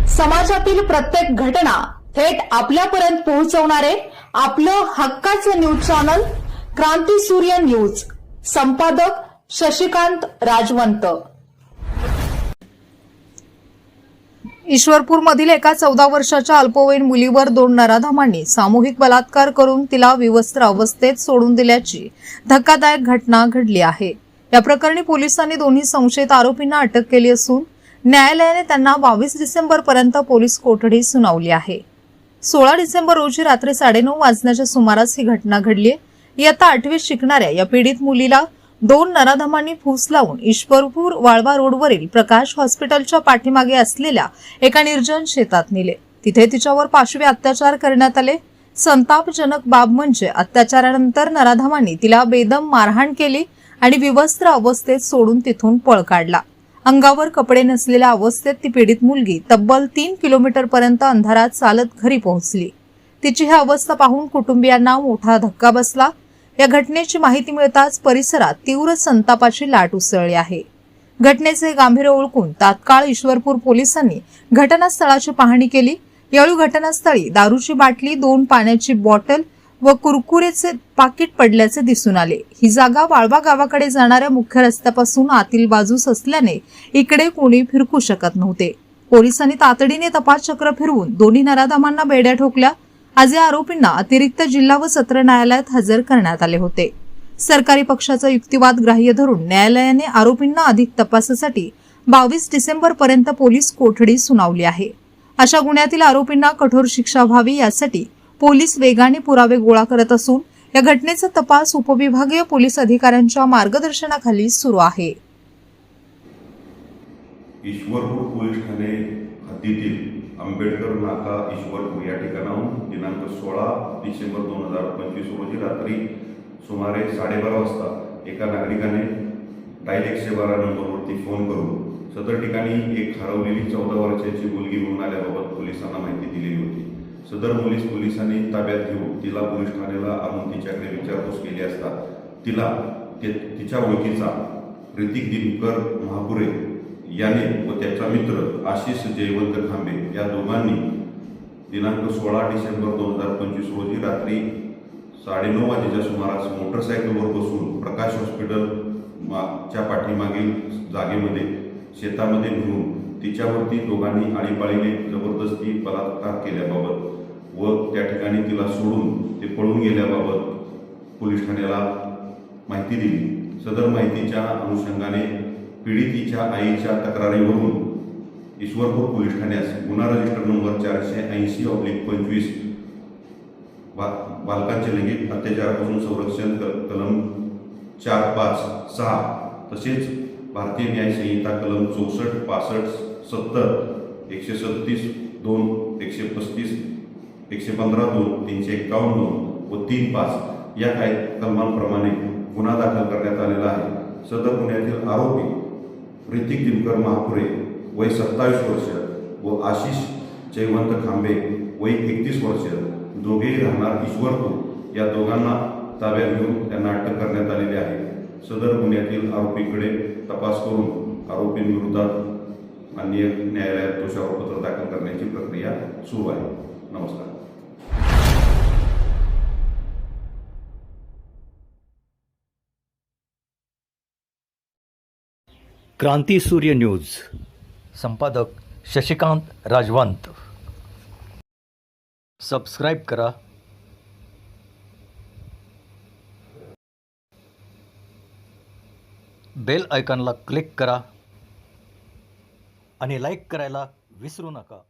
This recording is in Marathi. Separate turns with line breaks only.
समाजातील प्रत्येक घटना थेट आपल्यापर्यंत पोहोचवणारे आपलं हक्काचं न्यूज चॅनल क्रांती सूर्य न्यूज. संपादक शशिकांत राजवंत. ईश्वरपूरमधील एका 14 वर्षाच्या अल्पवयीन मुलीवर 2 नराधमांनी सामूहिक बलात्कार करून तिला विवस्त्र अवस्थेत सोडून दिल्याची धक्कादायक घटना घडली आहे. या प्रकरणी पोलिसांनी दोन्ही संशयित आरोपींना अटक केली असून न्यायालयाने त्यांना 22 डिसेंबरपर्यंत पोलीस कोठडी सुनावली आहे. 16 डिसेंबर रोजी रात्री 9:30 वाजण्याच्या सुमारास ही घटना घडली. इयत्ता 8वीत शिकणाऱ्या या पीडित मुलीला 2 नराधमांनी फूस लावून ईश्वरपूर वाळवा रोडवरील प्रकाश हॉस्पिटलच्या पाठीमागे असलेल्या एका निर्जन शेतात नेले. तिथे तिच्यावर पाशवी अत्याचार करण्यात आले. संतापजनक बाब म्हणजे अत्याचारानंतर नराधमांनी तिला बेदम मारहाण केली आणि विवस्त्र अवस्थेत सोडून तिथून पळ काढला. अंगावर कपडे नसलेल्या अवस्थेत ती पीडित मुलगी तब्बल 3 किलोमीटरपर्यंत अंधारात चालत घरी पोहोचली. तिची ही अवस्था पाहून कुटुंबियांना मोठा धक्का बसला. या घटनेची माहिती मिळताच परिसरात तीव्र संतापाची लाट उसळली आहे. घटनेचे गांभीर्य ओळखून तात्काळ ईश्वरपूर पोलिसांनी घटनास्थळाची पाहणी केली. यावेळी घटनास्थळी दारूची बाटली, 2 पाण्याची बॉटल व कुरकुरेचे पाकिट पडल्याचे दिसून आले. ही जागा वाळवा गावाकडे जाणाऱ्या मुख्य रस्त्यापासून आतील बाजूस असल्याने इकडे कोणी फिरकू शकत नव्हते. पोलिसांनी तातडीने तपास चक्र फिरवून दोन्ही नराधमांना बेड्या ठोकल्या. आज या आरोपींना अतिरिक्त जिल्हा व सत्र न्यायालयात हजर करण्यात आले होते. सरकारी पक्षाचा युक्तिवाद ग्राह्य धरून न्यायालयाने आरोपींना अधिक तपासासाठी 22 डिसेंबरपर्यंत पोलीस कोठडी सुनावली आहे. अशा गुन्ह्यातील आरोपींना कठोर शिक्षा व्हावी यासाठी पोलीस वेगाने पुरावे गोळा करत असून या घटनेचा तपास उपविभागीय पोलीस अधिकाऱ्यांच्या मार्गदर्शनाखाली सुरू आहे.
ईश्वरपूर पोलीस ठाणे हद्दीतील आंबेडकर नाका ईश्वरपूर या ठिकाणाहून दिनांक 16 डिसेंबर 2025 रोजी रात्री सुमारे 12:30 वाजता एका नागरिकाने डायल 112 नंबरवरती फोन करून सदर ठिकाणी एक हरवलेली 14 वर्षाची मुलगी मिळून आल्याबाबत पोलिसांना माहिती दिलेली होती. सदर मुलीस पोलिसांनी ताब्यात घेऊन तिला पोलीस ठाण्याला आणून तिच्याकडे विचारपूस केली असता तिला तिच्या ओळखीचा ऋतिक दिनकर महापुरे याने व त्याचा मित्र आशिष जयवंत खांबे या दोघांनी दिनांक 16 डिसेंबर 2025 रोजी रात्री 9:30 वाजेच्या सुमारास मोटरसायकलवर बसून प्रकाश हॉस्पिटल च्या पाठीमागील जागेमध्ये शेतामध्ये नेऊन तिच्यावरती दोघांनी आळीपाळीने जबरदस्ती बलात्कार केल्याबाबत व त्या ठिकाणी तिला सोडून ते पळून गेल्याबाबत पोलीस ठाण्याला माहिती दिली. सदर माहितीच्या अनुषंगाने पीडितीच्या आईच्या तक्रारीवरून ईश्वरपूर पोलीस ठाण्यास गुन्हा रजिस्टर नंबर 480/25 बालकांचे लैंगिक अत्याचारापासून संरक्षण कलम 4, 5, 6 तसेच भारतीय न्याय संहिता कलम 64, 65, 70, 137, 2, 135, 115(2), 351(2) व 3(5) या काही कलमांप्रमाणे गुन्हा दाखल करण्यात आलेला आहे. सदर गुन्ह्यातील आरोपी ऋतिक दिनकर महापुरे वय 27 वर्ष व आशिष जयवंत खांबे वय 31 वर्ष दोघेही राहणार ईश्वरपूर या दोघांना ताब्यात घेऊन त्यांना अटक करण्यात आलेली आहे. सदर गुन्ह्यातील आरोपीकडे तपास करून आरोपींविरोधात माननीय न्यायालयात दोषारोपपत्र दाखल करण्याची प्रक्रिया सुरू आहे. नमस्कार.
क्रांती सूर्य न्यूज. संपादक शशिकांत राजवंत. सबस्क्राईब करा, बेल आयकॉनला क्लिक करा आणि लाईक करायला विसरू नका.